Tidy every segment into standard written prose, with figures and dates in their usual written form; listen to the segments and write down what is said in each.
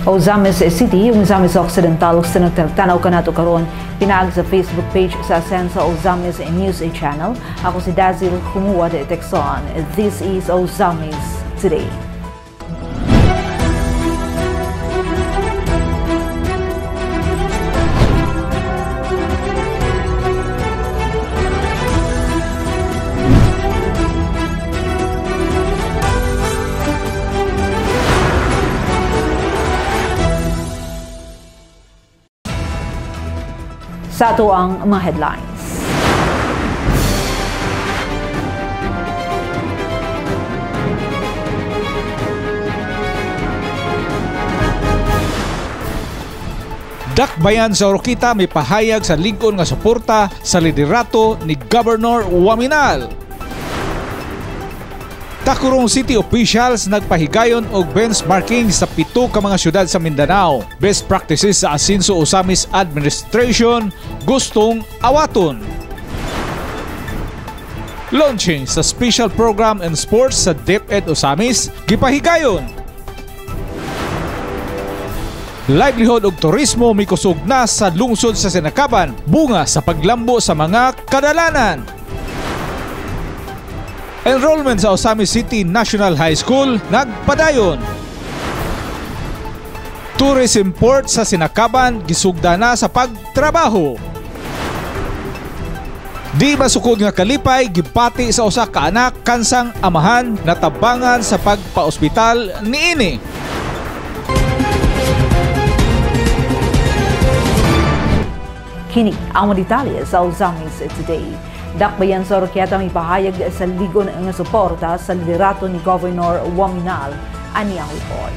O Zambales City, yung Zambales Occidental, sa nagtanaw ka nato karon pinag sa Facebook page sa Sensa o Zambales News Channel. Ako si Dazil Kumuwa de Texon. This is O Zambales Today. Sa ato ang mga headlines. Dakbayan sa Oroquita may pahayag sa lingkod nga suporta sa liderato ni Governor Waminal. Tacurong City officials nagpahigayon og benchmarking sa 7 ka mga syudad sa Mindanao. Best practices sa Asinso Osamis Administration gustong awaton. Launching sa special program and sports sa DepEd Osamis gipahigayon. Livelihood ug turismo may kusog na sa lungsod sa Sinakaban bunga sa paglambo sa mga kadalanan. Enrollment sa Osamis City National High School nagpadayon. Tourism port sa Sinakaban gisugda na sa pagtrabaho. Di masukod nga kalipay gipati sa usa ka anak kansang amahan natabangan sa pagpa-ospital niini. Kini ang mga detalye sa O Zambales Today. Dakbayan sa Oroquita may pahayag sa ligon nga suporta sa liderato ni Governor Waminal. Ani ang report.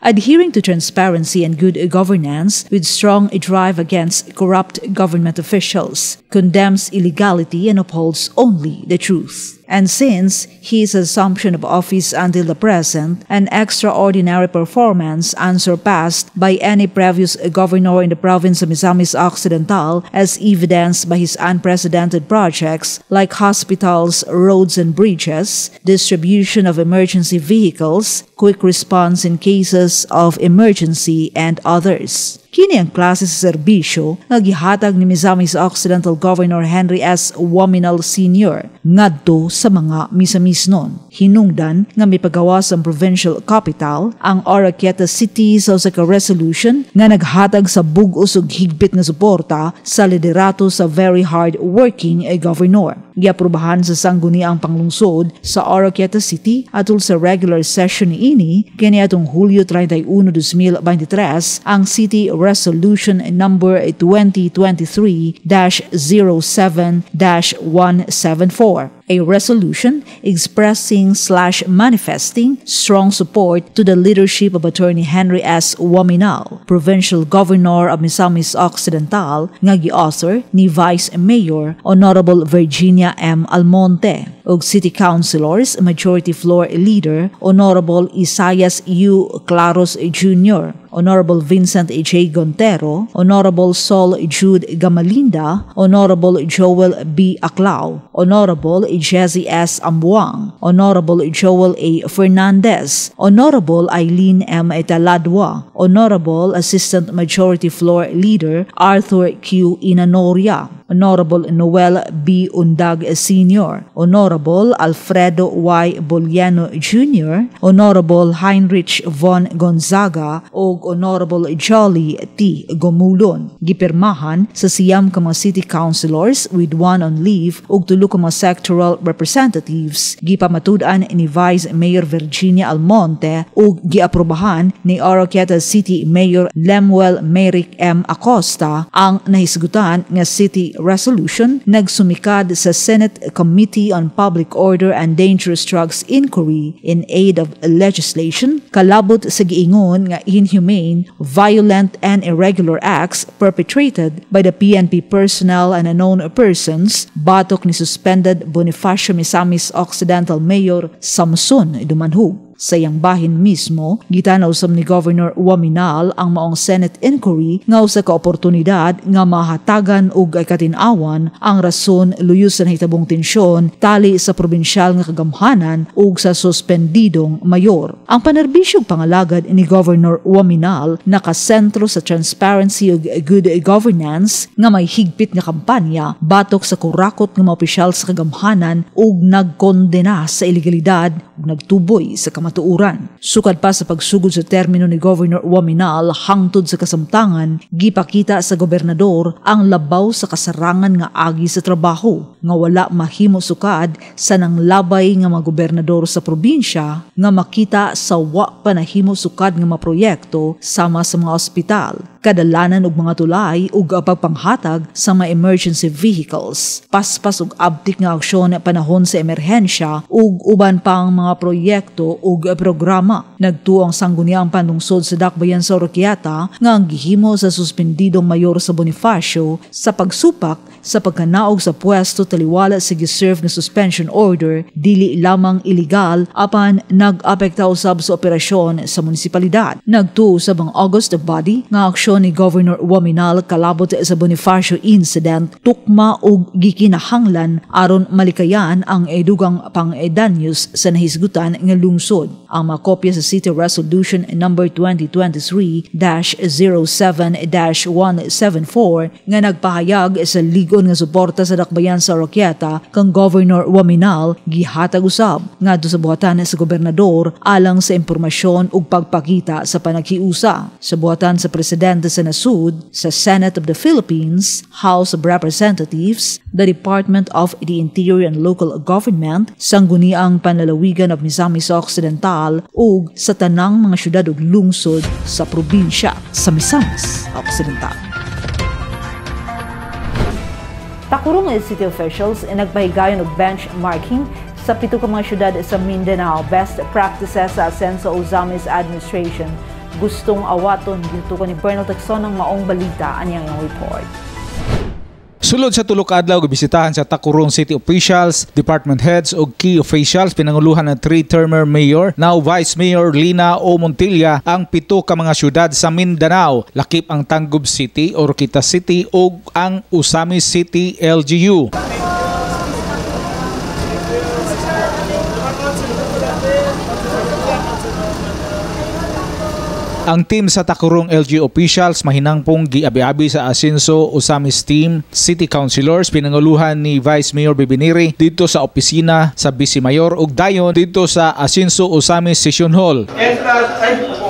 Adhering to transparency and good governance with strong drive against corrupt government officials, condemns illegality and upholds only the truth. And since his assumption of office until the present, an extraordinary performance unsurpassed by any previous governor in the province of Misamis Occidental, as evidenced by his unprecedented projects like hospitals, roads and bridges, distribution of emergency vehicles, quick response in cases of emergency, and others. Kini ang klase sa serbisyo nga gihatag ni Misamis Occidental Governor Henry S. Waminal Sr. ngadto sa mga Misamisnon. Hinungdan nga may pagawas ang provincial capital ang Oroquita City sa usa ka resolution nga naghatag sa bug-os ug higpit nga suporta sa liderato sa very hard working governor. Giaprubahan sa sangguniang panglungsod sa Oroquita City atol sa regular session niini kaniadtong Hulyo 31, 2023 ang City Resolution number 2023-07-174. A resolution expressing/manifesting strong support to the leadership of Attorney Henry S. Waminal, Provincial Governor of Misamis Occidental, nga gi-author ni Vice Mayor Honorable Virginia M. Almonte, ug City Councilors Majority Floor Leader Honorable Isaias U. Claros Jr., Honorable Vincent J. Gontero, Honorable Sol Jude Gamalinda, Honorable Joel B. Aclao, Honorable Jesse S. Ambuang, Honorable Joel A. Fernandez, Honorable Eileen M. Taladwa, Honorable Assistant Majority Floor Leader Arthur Q. Inanoria, Honorable Noel B. Undag Sr., Honorable Alfredo Y. Boliano Jr., Honorable Heinrich von Gonzaga o Honorable Jolly T. Gomulon. Gipirmahan sa siyam ka mga city councilors with 1 on leave ug 3 ka mga sectoral representatives. Gipamatud-an ni Vice Mayor Virginia Almonte ug giaprobahan ni Oroquita City Mayor Lemuel Merrick M. Acosta ang nahisgutan nga city resolution nagsumikad sa Senate Committee on Public Order and Dangerous Drugs Inquiry in aid of legislation kalabot sa giingon nga inhumane, violent and irregular acts perpetrated by the PNP personnel and unknown persons batok ni suspended Bonifacio Misamis Occidental Mayor Samson Dumanhug. Sa iyang bahin mismo, gitanaw usab ni Governor Waminal ang maong Senate inquiry nga usa ka oportunidad nga mahatagan og katin-awan ang rason luyos sa nahitabong tensyon tali sa probinsyal nga kagamhanan ug sa suspendidong mayor. Ang panerbisyong pangalagad ni Governor Waminal nakasentro sa transparency ug good governance nga may higpit nga kampanya batok sa kurakot nga mga opisyal sa kagamhanan ug nagkondena sa ilegalidad ug nagtuboy sa kamatuoran. Sukad pa sa pagsugod sa termino ni Governor Waminal hangtod sa kasamtangan, gipakita sa gobernador ang labaw sa kasarangan nga agi sa trabaho nga wala mahimo sukad sa nanglabay nga mga gobernador sa probinsya nga makita sa wa panahimo sukad nga mga proyekto sama sa mga ospital, kadalanan og mga tulay ug pagpanghatag sa mga emergency vehicles, paspas ug abtik nga aksyon panahon sa emerhensya ug uban pang mga proyekto ug programa. Nagtuong sangguniang panlungsod sa Dakbayan sa Oroquieta nga ang gihimo sa suspendidong mayor sa Bonifacio sa pagsupak sa pagkanaog sa pwesto taliwala sa giserve nga suspension order dili lamang illegal apan nag-apekta usab sa operasyon sa munisipalidad. Nagtuo sa bang August body nga aksyon ni Governor Waminal kalabot sa Bonifacio incident tukma og gikinahanglan aron malikayan ang edugang pang-edanyos sa nahisgutan nga lungsod. Ang mga kopya sa City Resolution number 2023-07-174 nga nagpahayag sa ligon nga suporta sa Dakbayan sa Oroquieta kang Governor Waminal gihatag usab ngadto sa buhatan sa gobernador alang sa impormasyon ug pagpakita sa panaghiusa sa buhatan sa presidente sa nasud, sa Senate of the Philippines, House of Representatives, the Department of the Interior and Local Government, sangguniang panlalawigan of Misamis Occidental ug sa tanang mga syudad ug lungsod sa probinsya sa Misamis Occidental. Takurong city officials nagpahigayon og benchmarking sa 7 ka mga syudad sa Mindanao. Best practices sa Asenso Ozamis Administration. Gustong awaton dito ni Bernal Tecson ng maong balita anyang report. Sulod sa tulo ka adlaw gibisitahan sa Takurong city officials, department heads ug key officials pinanguluhan ng 3-termer mayor, now Vice Mayor Lina O. Montilla ang 7 ka mga syudad sa Mindanao, lakip ang Tangub City, Oroquieta City ug ang Ozamis City LGU. Ang team sa Takurong LG officials mahinangpong giabi-abi sa Asenso Ozamis team, city councilors pinanguluhan ni Vice Mayor Bibiniri dito sa opisina sa Vice Mayor ug dayon dito sa Asenso Ozamis Session Hall. And ay po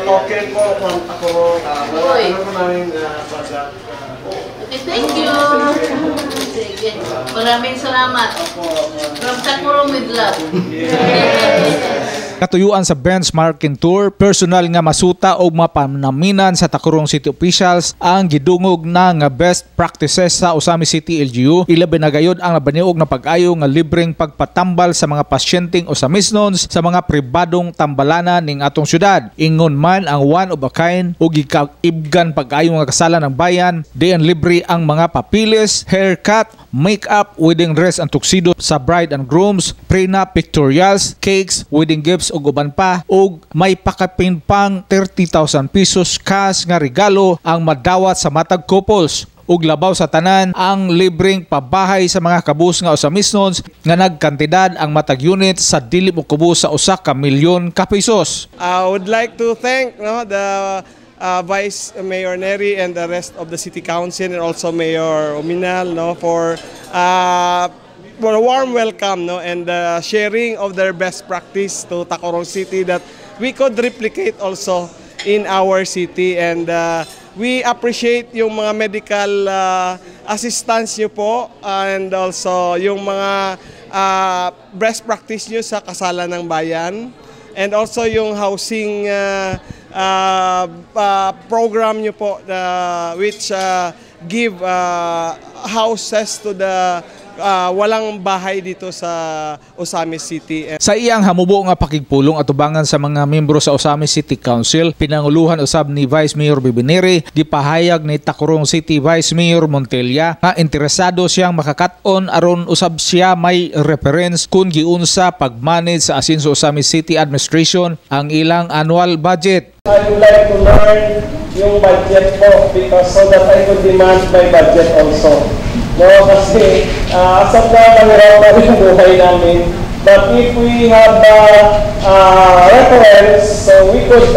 token po from Takurong. Thank you. Sige. Maraming salamat. From Takurong with love. Katuyuan sa benchmarking tour, personal nga masuta o mapanaminan sa Takurong City officials ang gidungog na nga best practices sa Ozamis City LGU. Ilabi na gayod ang nabaniog na pag-ayo nga libreng pagpatambal sa mga pasyenteng Ozamisnons sa mga pribadong tambalana ning atong syudad. Ingon man ang one of a kind o gikaibgan pag-ayo nga kasalan ng bayan, diyan libre ang mga papilis, haircut, make-up, wedding dress and tuxedo sa bride and grooms, prenup, pictorials, cakes, wedding gifts ug uban pa, ug may pakapin pang 30,000 pesos cash nga regalo ang madawat sa matag couples. Ug labaw sa tanan ang libreng pabahay sa mga kabus nga Ozamisnons nga nagkantidad ang matag unit sa dili mo kubos sa 1 milyon ka pesos. I would like to thank the Vice Mayor Neri and the rest of the City Council and also Mayor Ominal for a warm welcome and sharing of their best practice to Takurong City that we could replicate also in our city, and we appreciate yung mga medical assistance nyo po and also yung mga best practice nyo sa kasalan ng bayan, and also yung housing program nyo po which give houses to the walang bahay dito sa Osamis City. Sa iyang hamubo nga pakigpulong atubangan sa mga membro sa Osamis City Council, pinanguluhan usab ni Vice Mayor Bibineri, gipahayag ni Tacurong City Vice Mayor Montilla nga interesado siyang makakat-on aron usab siya may reference kung giunsa pagmanage sa asin sa Osamis City Administration ang ilang annual budget. I would like to learn yung budget po because so that I could demand my budget also. No, kasi as of now, mahirap yung buhay namin. But if we have reference, so we could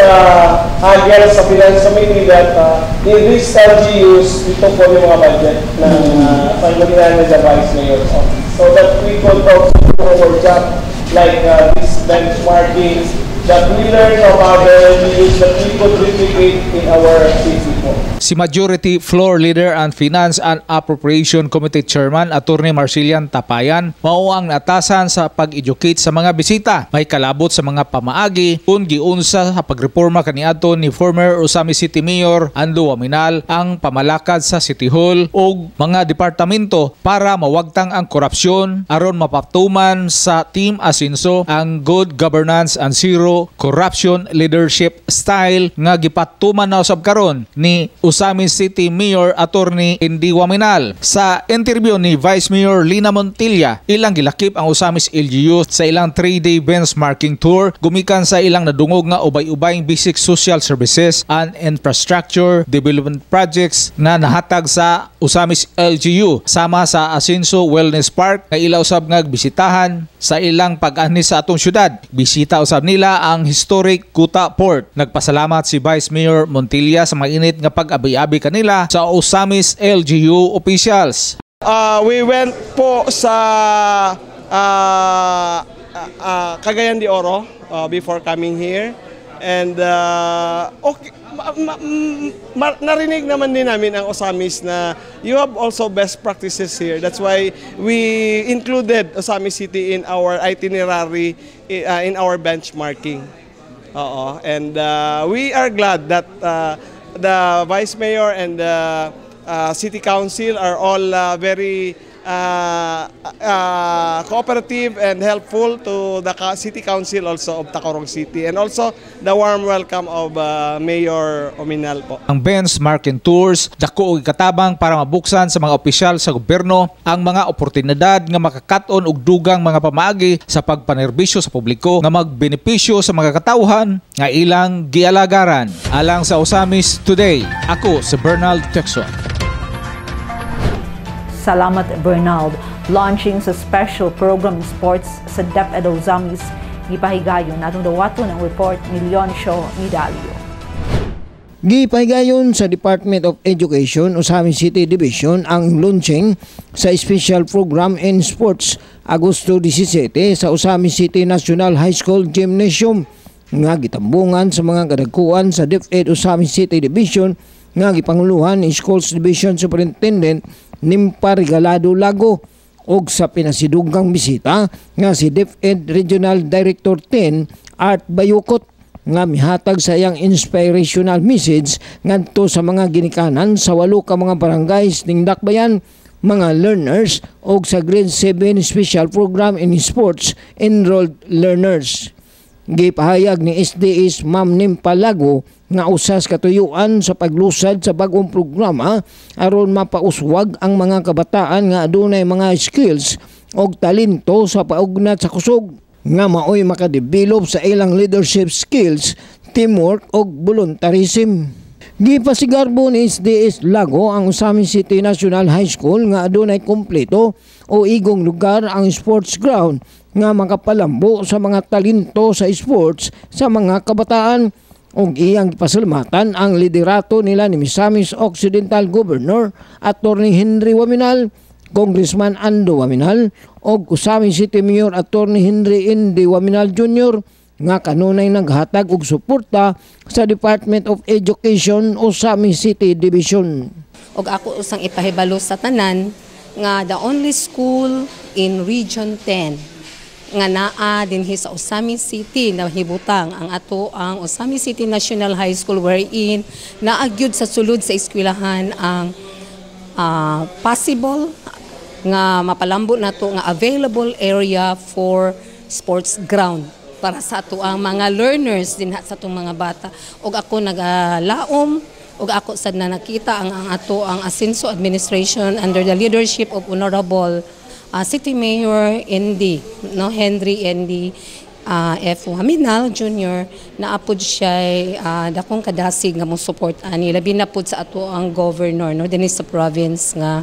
hagel sa Finance Committee that in these LGUs, ito po yung mga budget ng pag-manager sa Vice Mayor's Office. So that we could also do our job like this benchmarking that we learn from other LGUs that we could replicate in our city po. Si Majority Floor Leader and Finance and Appropriation Committee Chairman Attorney Marcelian Tapayan mao ang natasan sa pag-educate sa mga bisita. May kalabot sa mga pamaagi kung giunsa sa pagreforma kaniadto ni former Osamis City Mayor Ando Waminal ang pamalakad sa City Hall o mga departamento para mawagtang ang korupsyon aron mapatuman sa Team Asinso ang good governance and zero corruption leadership style nga gipatuman na usab karon ni Osamis City Mayor Attorney Indy Waminal. Sa interview ni Vice Mayor Lina Montilla, ilang gilakip ang Osamis LGU sa ilang 3-day benchmarking tour gumikan sa ilang nadungog nga ubay-ubayng basic social services and infrastructure development projects na nahatag sa Osamis LGU sama sa Asinso Wellness Park nga ila usab nga bisitahan sa ilang pag-ani sa atong syudad. Bisita usab nila ang historic Kuta Port. Nagpasalamat si Vice Mayor Montilla sa mainit nga pag-abi-abi kanila sa Osamis LGU officials. We went po sa Cagayan de Oro before coming here. And okay, narinig naman din namin ang Osamis na you have also best practices here. That's why we included Osamis City in our itinerary, in our benchmarking. And we are glad that the Vice Mayor and the City Council are all very cooperative and helpful to the City Council also of Tacurong City, and also the warm welcome of Mayor Ominal po. Ang benchmarking tours dako og katabang para mabuksan sa mga opisyal sa gobyerno ang mga oportunidad nga makakat-on og dugang mga pamaagi sa pagpanerbisyo sa publiko nga magbenepisyo sa mga katawhan nga ilang gialagaran. Alang sa Osamis Today, ako si Bernald Texon. Salamat Bernald. Launching sa special program sports sa DepEd Osamis, gipahigayon atong dawaton ang report ni Leoncio Midalio. Gipahigayon sa Department of Education Osamis City Division ang launching sa special program in sports Agosto 17 sa Osamis City National High School Gymnasium nga gitambungan sa mga kadagkuan sa DepEd Osamis City Division nga gipanguluhan ni Schools Division Superintendent Nimpa Regalado Lago og sa pinasidugang bisita nga si DepEd Regional Director 10 Art Bayukot nga mihatag sa iyang inspirational message ngadto sa mga ginikanan sa 8 ka mga barangays ning Dakbayan, mga learners og sa grade 7 special program in sports enrolled learners. Gipahayag ni SDS Ma'am Nimpa Lago nga usas katuyuan sa paglusad sa bagong programa aron mapauswag ang mga kabataan nga adunay mga skills og talento sa paugnat sa kusog nga maoy makadevelop sa ilang leadership skills, teamwork og volunteerism. Gipasigarbo ni SDS Lago ang Osamis City National High School nga adunay kompleto o igong lugar ang sports ground nga makapalambo sa mga talento sa sports sa mga kabataan og iyang pasalamatan ang liderato nila ni Misamis Occidental Governor Attorney Henry Waminal, Congressman Ando Waminal og Osamis City Mayor Attorney Henry Indy Waminal Jr. nga kanunay naghatag og suporta sa Department of Education Osamis City Division. Og ako usang ipahibalo sa tanan nga the only school in Region 10 nga naa dinhi sa Osamis City na hibutang ang ato ang Osamis City National High School wherein naagyud sa sulod sa eskwelahan ang possible nga mapalambo na to nga available area for sports ground para sa ato ang mga learners din sa atong mga bata. Og ako nagalaom og ako sad na nakita ang ato ang Asenso administration under the leadership of Honorable City Mayor ND Henry ND F. Waminal Jr. naapod siya dakong kadasig nga mo support ani labi na pud sa ato ang governor dinhi sa province nga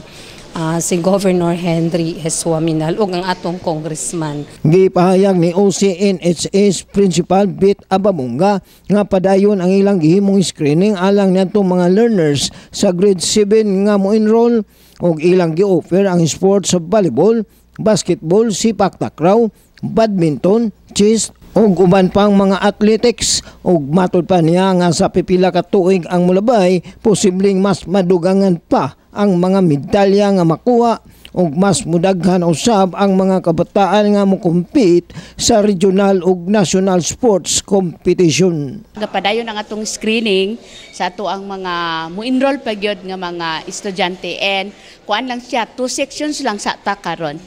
si Governor Henry S. Waminal ug ang atong congressman. Gipahayag ni OCNHS Principal Bit Abamunga nga padayon ang ilang gihimong screening alang nitong mga learners sa grade 7 nga mo-enroll ug ilang gi-offer ang sports sa volleyball, basketball, sipak takraw, badminton, chess ug uban pang mga athletics ug matud pa niya nga sa pipila ka tuig ang mulabay posibleng mas madugangan pa ang mga medalya nga makuha ug mas mudaghan usab ang mga kabataan nga mo-compete sa regional ug national sports competition. Gapadayon ang atong screening sa ato ang mga mo-enroll pa gyud nga mga estudyante and kuan lang siya 2 sections lang sa ta karon.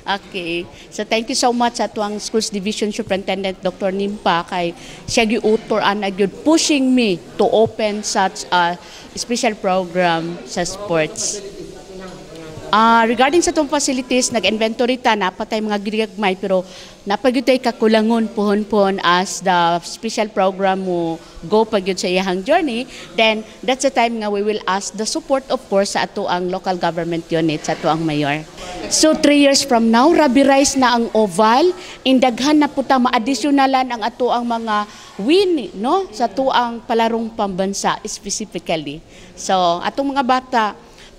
Okay. So thank you so much sa tuang Schools Division Superintendent Dr. Nimpa kay siya giutor ana gyud pushing me to open such a special program sa sports. Regarding sa itong facilities, nag-inventory ta, napatay mga gigagmay, pero napagyutay kakulangon pohon-pohon as the special program mo go pagyud sa iyahang journey, then that's the time nga we will ask the support, of course, sa ato ang local government unit, sa ato ang mayor. So 3 years from now, rabirise na ang oval, indaghan na puta ma-additionalan ang ato ang mga win, no? Sa ato ang palarong pambansa, specifically. So, atong mga bata,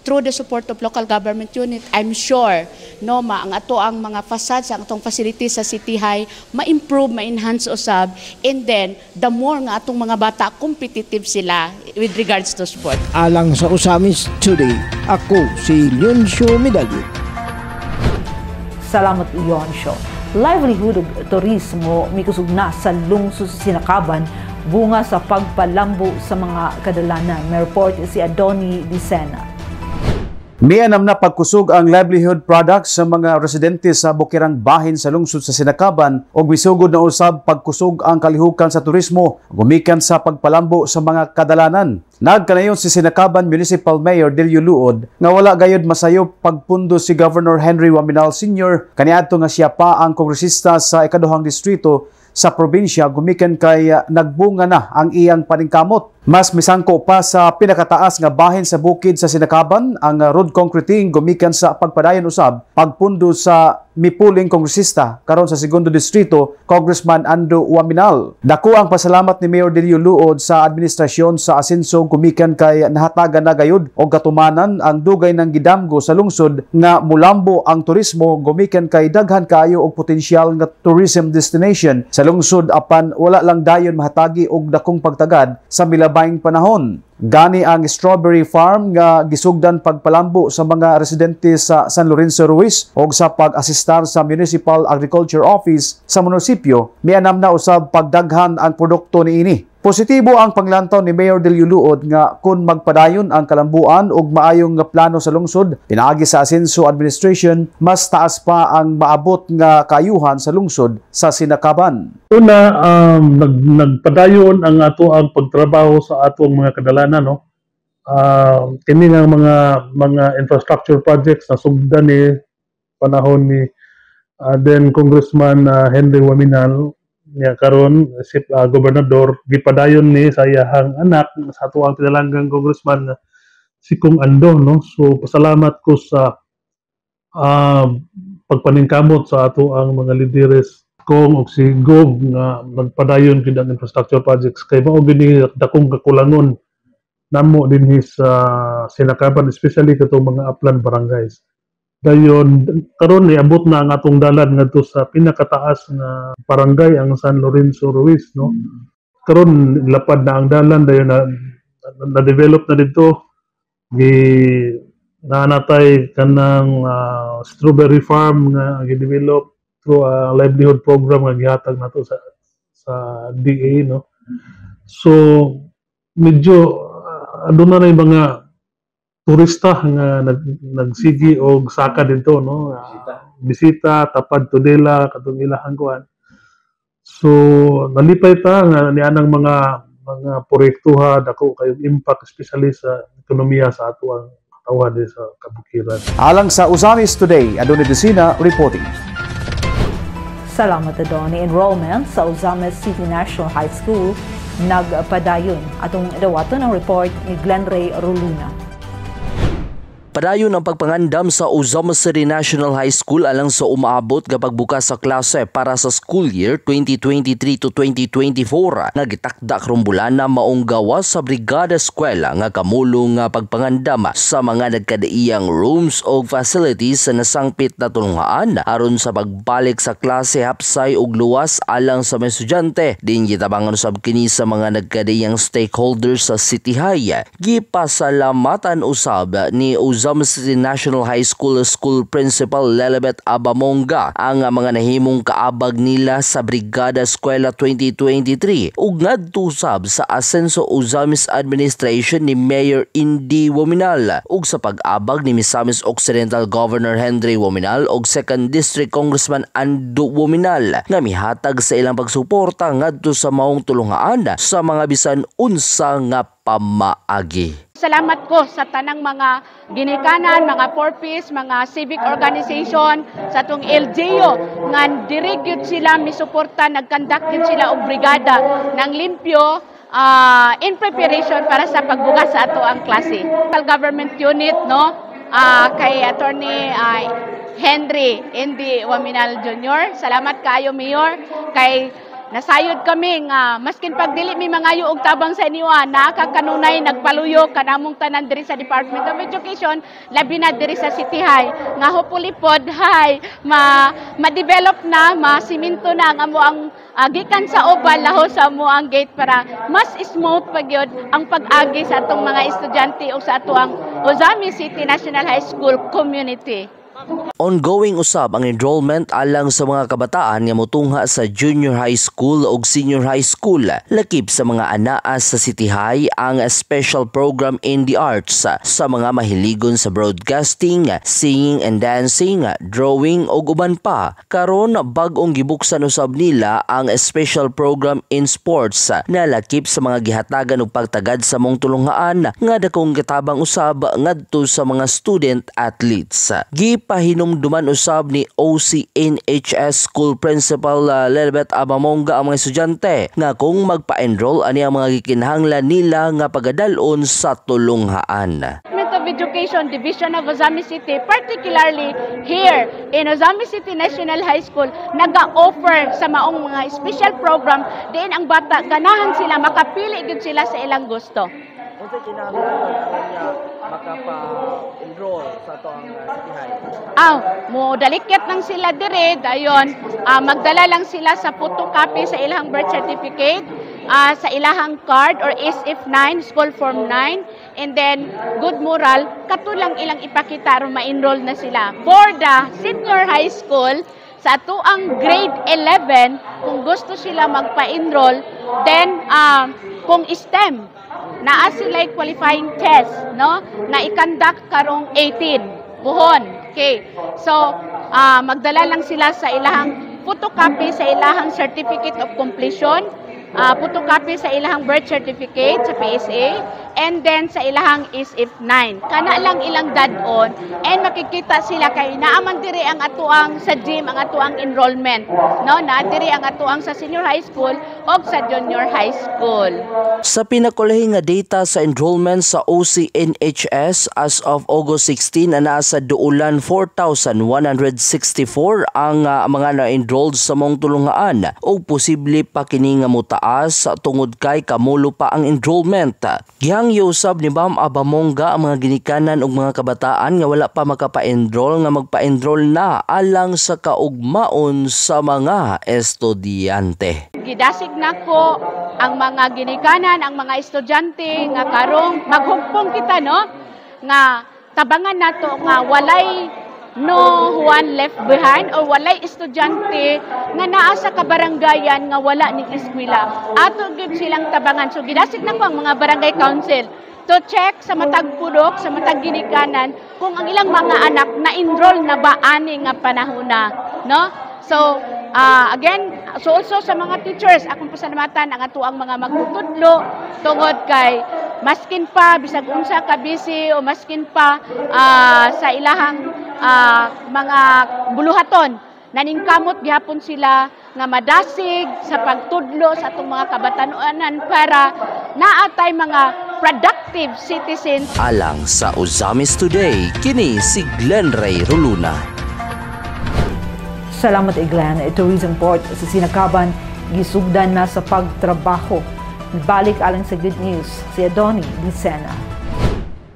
through the support of local government unit, I'm sure ang ato ang mga facades, ang atong facilities sa City High ma-improve, ma-enhance usab, and then the more nga atong mga bata competitive sila with regards to sport. Alang sa Usamis Today, ako si Leoncio Medallo. Salamat Leoncio. Livelihood ug turismo mikusog na sa lungsod sa Sinakaban bunga sa pagpalambo sa mga kadalanan. May report si Adoni Dicena. Mianam na pagkusog ang livelihood products sa mga residente sa bukirang bahin sa lungsod sa Sinakaban o wisugod na usab pagkusog ang kalihukan sa turismo gumikan sa pagpalambo sa mga kadalanan. Nagkanayon si Sinakaban Municipal Mayor Delio Luod nga wala gayud masayop pagpundo si Governor Henry Waminal Sr. kaniadto nga siya pa ang kongresista sa ikaduhang distrito sa probinsya gumikan kay nagbunga na ang iyang paningkamot. Mas misangko pa sa pinakataas nga bahin sa bukid sa Sinakaban ang road concreting gumikan sa pagpadayon usab pagpundo sa mipuling kongresista karon sa segundo distrito Congressman Ando Waminal. Dako ang pasalamat ni Mayor Delio Luod sa administrasyon sa Asenso gumikan kay nahatagan na gayud og katumanan ang dugay ng gidamgo sa lungsod nga mulambo ang turismo gumikan kay daghan kaayo og potensyal nga tourism destination sa lungsod apan wala lang dayon mahatagi og dakong pagtagad sa milabayng panahon. Gani ang strawberry farm nga gisugdan pagpalambo sa mga residente sa San Lorenzo Ruiz o sa pag-asistar sa Municipal Agriculture Office sa munisipyo, mianam na usab pagdaghan ang produkto niini. Positibo ang panglantaw ni Mayor Delio Luod nga kung magpadayon ang kalambuan ug maayong nga plano sa lungsod, pinaagi sa Asenso Administration, mas taas pa ang maabot nga kayuhan sa lungsod sa Sinakaban. Una, nagpadayon ang ato ang pagtrabaho sa atong mga kadalanan, no? Kini nga mga infrastructure projects na sugdan ni panahon ni then Congressman Henry Waminal niya karon si gobernador gipadayon ni sa iyahang anak sa ato ang pinalanggang congressman si Kung Ando, no? So pasalamat ko sa pagpaningkamot sa ato ang mga lideres kung og si Gov nga nagpadayon gid ang infrastructure projects kay mao gini dakong kakulangon namo dinhi sa Sinakaban, especially katong mga upland barangays. Dayon karon niabot na ang atong dalan ngadto sa pinakataas nga barangay ang San Lorenzo Ruiz, no? Karon lapad na ang dalan dayon na develop na dito nanatay kanang strawberry farm nga gi-develop through a livelihood program nga gihatag nato sa DA, no? So medyo aduna na mga turista nga nagsigi og saka dito, no? Bisita tapad tudela katong ilahang kuan. So nalipay ta nga nianang mga proyektuha dako kayong impact especially sa ekonomiya sa ato ang katawan sa kabukiran. Alang sa Usamis Today, Adonai Desina reporting. Salamat Adonai. Enrollment sa Usamis City National High School nagpadayon. Atong dawaton ang report ni Glenn Ray Roluna. Padayon ang pagpangandam sa Usamis City National High School alang sa umaabot nga pagbukas sa klase para sa school year 2023 to 2024 nga gitakda karong bulan na maong gawas sa Brigada Eskwela nga kamulong nga pagpangandam sa mga nagkadaiyang rooms o facilities sa nasangpit na tulungaan aron sa pagbalik sa klase hapsay ug luwas alang sa mga estudyante. Din gitabangan usab kini sa mga nagkadaiyang stakeholders sa City High. Gipasalamatan usab ni Usamis City National High School School Principal Lelibet Abamonga ang mga nahimong kaabag nila sa Brigada Eskwela 2023 ug ngadto usab sa Asenso Usamis Administration ni Mayor Indy Wominal ug sa pag-abag ni Misamis Occidental Governor Henry Wominal ug 2nd District Congressman Ando Wominal nga mihatag sa ilang pagsuporta ngadto sa maong tulungaan sa mga bisan unsa nga pamaagi. Salamat ko sa tanang mga ginikanan, mga porpis, mga civic organization sa atong LGU nga dirigyud sila misuporta, nagkandak gyud sila og brigada ng limpyo in preparation para sa pagbukas sa ato ang klase. Local government unit, no, kay Attorney Henry Indy Wominal Jr. Salamat kaayo Mayor kay nasayod kami nga maskin pagdili mi mangayo og tabang sa inyo nakakanunay nagpaluyo kanamong tanan diri sa Department of Education labi na diri sa City High nga hopefully pod ma-develop na masiminto na ang amo ang gikan sa oval laho sa amo ang gate para mas smooth pagyod ang pag-agi sa atong mga estudyante o sa ato ang Usamis City National High School community. Ongoing usab ang enrollment alang sa mga kabataan nga motungha sa junior high school ug senior high school. Lakip sa mga anaa sa City High ang special program in the arts sa mga mahiligon sa broadcasting, singing and dancing, drawing ug uban pa. Karon bag-ong gibuksan usab nila ang special program in sports na lakip sa mga gihatagan ug pagtagad sa mong tulungaan nga dakong gitabang usab ngadto sa mga student athletes. Pahinumduman usab ni OCNHS School Principal Lelibet Abamonga ang mga estudyante nga kung magpa-enroll ani ang mga gikinahanglan nila nga pagadalon sa tulunghaan. Department of Education Division of Usamis City, particularly here in Usamis City National High School, naga-offer sa maong mga special program diin ang bata ganahan sila makapili gid sila sa ilang gusto. Unsa kinahanglan makapa-enroll sa toang City High? Mo dalikit lang sila dire dayon magdala lang sila sa photocopy sa ilang birth certificate, sa ilahang card or SF9, school form 9, and then good moral katulang ilang ipakita aron ma-enroll na sila. For the senior high school sa ato ang grade 11 kung gusto sila magpa-enroll, then kung STEM naa sila qualifying test, no, na i-conduct karong 18 buhon. Okay, so magdala lang sila sa ilahang photocopy sa ilahang certificate of completion, photocopy sa ilahang birth certificate sa PSA, and then sa ilahang SF9. Kana lang ilang dad-on and makikita sila kay naaman diri ang atuang sa gym ang atuang enrollment, no, na diri ang atuang sa senior high school o sa junior high school. Sa pinakulahi nga data sa enrollment sa OCNHS as of August 16 na nasa duulan 4,164 ang mga na-enrolled sa mong tulungaan o posible pa kini nga mutaas tungod kay kamulo pa ang enrollment. Gihangyo usab ni Ma'am Abamonga ang mga ginikanan ug mga kabataan nga wala pa makapa-enroll nga magpa-enroll na alang sa kaugmaon sa mga estudyante. Gidasig nako ang mga ginikanan, ang mga estudyante nga karong maghugpong kita, no, nga tabangan nato nga walay no one left behind or walay estudyante nga naa sa kabaranggayan nga wala ning eskwela. Ato gyud silang tabangan. So gidasig nako ang mga barangay council to check sa matag pudok, sa matag ginikanan kung ang ilang mga anak na-enroll na ba ani nga panahona, no? So, again, so also sa mga teachers, akong pasalamatan ang atuang mga magtutudlo tungod kay maskin pa bisag unsa ka busy o maskin pa sa ilahang mga buluhaton naningkamot gihapon sila nga madasig sa pagtudlo sa atong mga kabatanuanan para naatay mga productive citizens. Alang sa Uzamis Today, kini si Glenn Ray Roluna. Salamat Glenn. Tourism Port sa Sinakaban gisugdan na sa pagtrabaho. Balik alang sa good news si Adoni Dicena.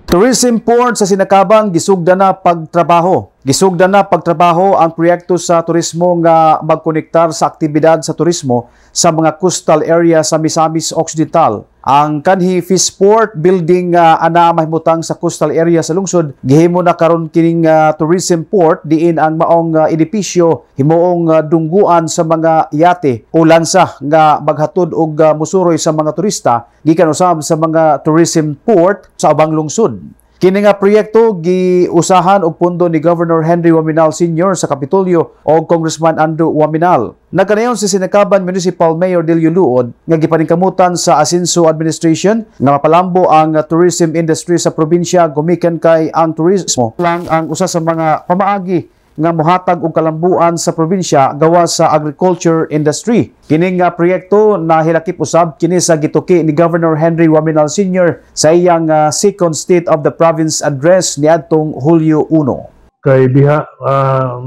Tourism Port sa Sinakaban gisugdan na pagtrabaho. Gisugdan na pagtrabaho ang proyekto sa turismo nga magkonektar sa aktibidad sa turismo sa mga coastal area sa Misamis Occidental. Ang kanhi Fishport building ana mahimutang sa coastal area sa lungsod gihimo na karon kining tourism port diin ang maong edipisyo himuong dungguan sa mga yate o lansa nga maghatod og musuroy sa mga turista gikan usab sa mga tourism port sa ubang lungsod. Kini nga proyekto giusahan og pondo ni Governor Henry Waminal Sr. sa Kapitolyo o Congressman Andrew Waminal. Nagkanayon si Sinakaban Municipal Mayor Delio Luod nga gipaningkamutan sa Asenso Administration nga mapalambo ang tourism industry sa probinsya gumikan kay ang turismo lang ang usa sa mga pamaagi nga mohatag og kalambuan sa probinsya gawas sa agriculture industry. Kining proyekto na hilakip usab kini sa gituki ni Governor Henry Waminal Sr. sa iyang second State of the Province address niadtong Hulyo 1. Kay diha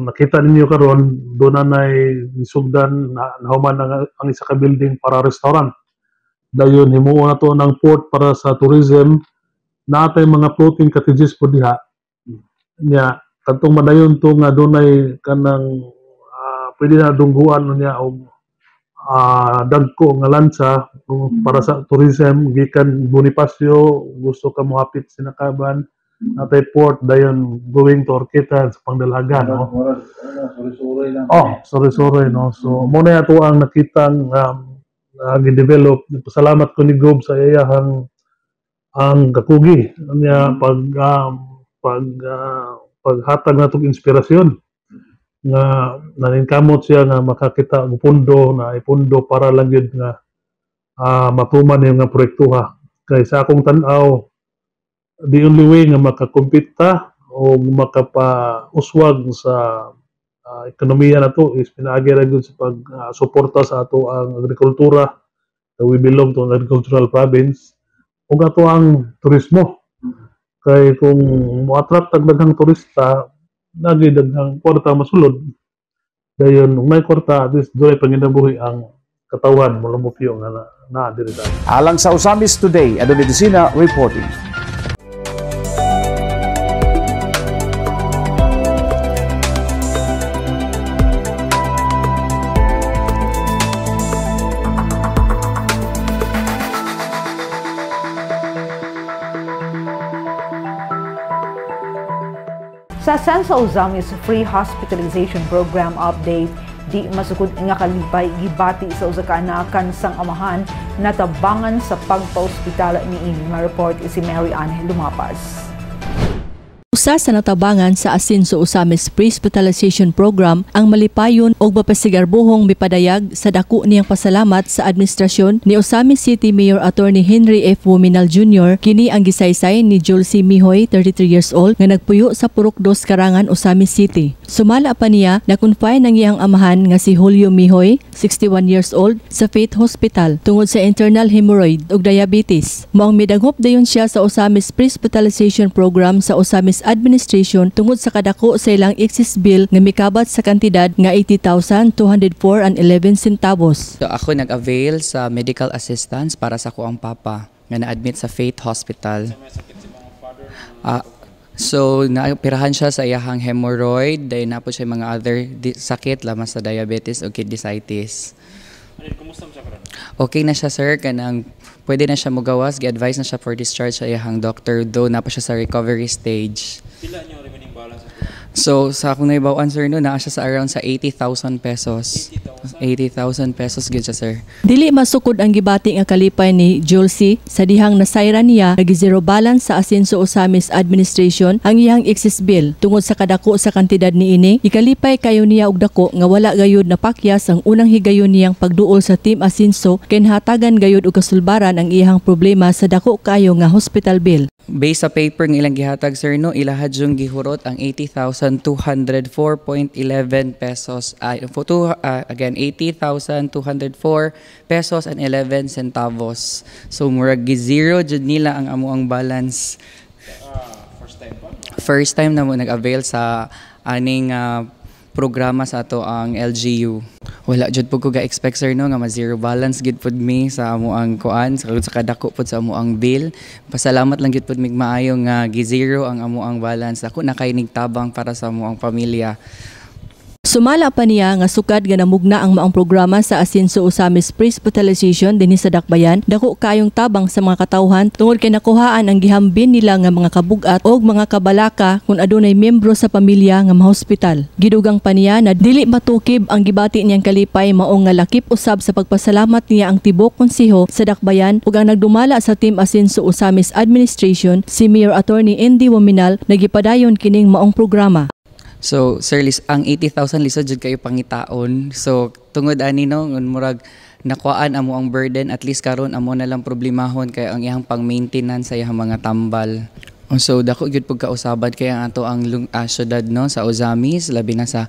nakita ninyo karon do na nay isugdan nahuman ang isa ka building para restaurant. Dayon himuon na to ng port para sa tourism. Natay mga floating cottages po diha. Nya katong madayon to nga dunay kanang pwede na dungguan niya og dagko nga lansa para sa tourism gikan Bonifacio gusto ka mohapit Sinakaban natay port dayon going to Orqueta sa Pangdalaga no sorry no so mo na ato ang nakitang gi-develop. Pasalamat ko ni Gob sa iyahang ang kakugi niya paghatag na itong inspirasyon nga naningkamot siya nga makakita ang pundo na ipundo para lang yun nga matuman yung nga proyektuha. Kaya sa akong tanaw, the only way nga makakumpita o makapauswag sa ekonomiya na to is pinaagi ra gyud sa pag-suporta sa ato ang agrikultura. We belong to an agricultural province. O ato ang turismo. Kay kung mo-attract ang daghang turista, nagi daghang kwarta masulod. Dayon, may kwarta, at least doon ay panginabuhi ang katawan, malumupyo nga na diri ta. Alang sa Uzamis Today, Adoni Dicena reporting. Sa Sensa Uzamis Free Hospitalization Program update, di masukod nga kalipay gibati sa usa ka anakan sang amahan natabangan sa pagpa-ospital niini. Ma-report si Mary Ann Lumapas. Usa sa natabangan sa Asenso Uzamis Free Hospitalization Program ang malipayon og mapasigarbuhong mipadayag sa dako niyang pasalamat sa administrasyon ni Uzamis City Mayor Attorney Henry F. Waminal Jr. Kini ang gisaysay ni Joelcy Mihoy, 33 years old, nga nagpuyo sa Purok 2 Karangan, Uzamis City. Sumala pa niya na confine ang iyang amahan nga si Julio Mihoy, 61 years old, sa Faith Hospital tungod sa internal hemorrhoid ug diabetes. Maong midanghop dayon siya sa Uzamis Free Hospitalization Program sa Uzamis Administration tungod sa kadako sa ilang excess bill nga mikabat sa kantidad nga 80,204.11 centavos. So ako nag-avail sa medical assistance para sa ko ang papa nga na-admit sa Faith Hospital. So naoperahan siya sa iyahang hemorrhoid, dahil na po siya mga other sakit lamas sa diabetes o kidneysitis. Kumusta mo siya karon? Okay na siya sir, kanang pwede na siya mugawas, gi-advise na siya for discharge sa iyahang doctor, though na pa siya sa recovery stage. Pila niyo remaining balance? So sa akong naibawan sir no, naa siya sa around sa 80,000 pesos. 80,000? 80,000 pesos gid siya, sir. Dili masukod ang gibati nga kalipay ni Julcy sa dihang nasayra niya nag zero balance sa Asenso Osamis Administration ang iyang excess bill tungod sa kadako sa kantidad niini. Ikalipay kayo niya og dako nga wala gayud napakyas ang unang higayon niyang pagduol sa Team Asenso ken hatagan gayud og kasulbaran ang iyang problema sa dako kayo nga hospital bill. Based sa paper ng ilang gihatag, sir, no, ilahad yung gihurot ang 80,204.11 pesos. Again, 80,204 pesos and 11 centavos. So, murag gi-zero jud nila ang amuang balance. First time na mo nag-avail sa aning programa sa ato ang LGU. Wala jud pud ko ga-expect, sir, no, nga ma-zero balance gid pud mi sa amuang kuan sa kadako pud sa amuang bill. Pasalamat lang gid pud mig maayo nga gi-zero ang amuang balance. Ako na kay nigtabang para sa amuang pamilya. Sumala pa niya nga sukad nga namugna ang maong programa sa Asenso Osamis Pre-Hospitalization dinhi sa Dakbayan, dako kayong tabang sa mga katawhan tungod kay nakuhaan ang gihambin nila nga mga kabugat o mga kabalaka kung adunay miyembro sa pamilya nga mahospital. Gidugang pa niya na dili matukib ang gibati niyang kalipay mao nga lakip usab sa pagpasalamat niya ang tibok konseho sa Dakbayan ug ang nagdumala sa Team Asenso Osamis Administration si Mayor Attorney Andy Wominal nagipadayon kining maong programa. So, sir, ang 80,000 lisod jud kayo pangitaon. So, tungod ani no, murag nakuhaan amo ang burden, at least karon amo na lang problemahon kay ang iyang pang-maintenance sa iyang mga tambal. So, dako gyud pud kausaban kay ang ato ang syudad, no, sa Osamis, labi na sa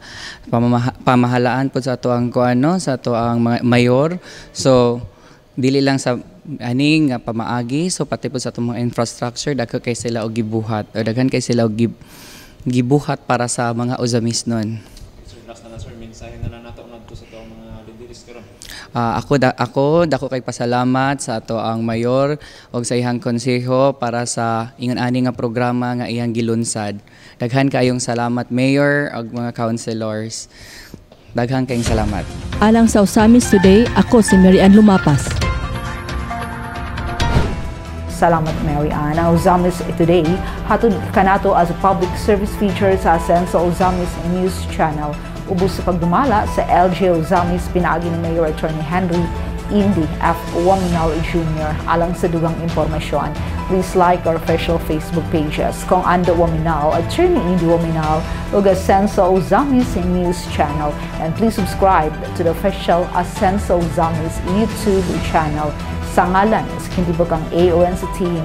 pamahalaan pud sa ato ang kuan, no, sa ato ang mayor. So, dili lang sa aning pamaagi, so pati pud sa ato mga infrastructure daghan kay sila og gibuhat o daghan kay sila og gibuhat para sa mga Osamis nun. Sir, last na sir, mensahe na nato ngadto sa atong mga lideres karon. Ako dako kay pasalamat sa ato ang mayor og sa iyang konseho para sa ingon ani nga programa nga iyang gilunsad. Daghan kayong salamat, mayor ug mga councilors. Daghan kayong salamat. Alang sa Osamis Today, ako si Mary Ann Lumapas. Salamat, Mary Ann. Ang Osamis Today, hatod kanato as a public service feature sa Asenso Osamis News Channel. Ubos sa pagdumala sa LG Osamis, pinaagi ni Mayor Attorney Henry Indy F. Wominal Jr. Alang sa dugang impormasyon, please like our official Facebook pages kung Ando Wominal, Attorney Indy Wominal, ug Asenso Osamis News Channel. And please subscribe to the official Asenso Osamis YouTube channel. Sa ngalan sa kindibukang AONC team,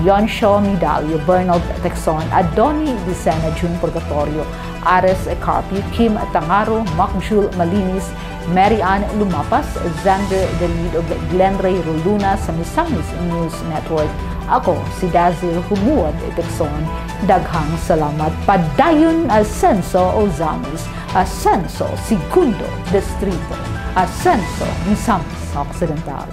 Yonsho Midalio, Bernald Texon, Adoni Dicena Jun Purgatorio, Ares Carpio, Kim Tangaro, Macjul Malinis, Mary Ann Lumapas, Xander Delid o Glenn Ray Roluna sa Misamis News Network. Ako si Dazil Humuad Texon. Daghang salamat. Padayon Asenso Osamis, Asenso Segundo Distrito, Asenso Misamis Occidental.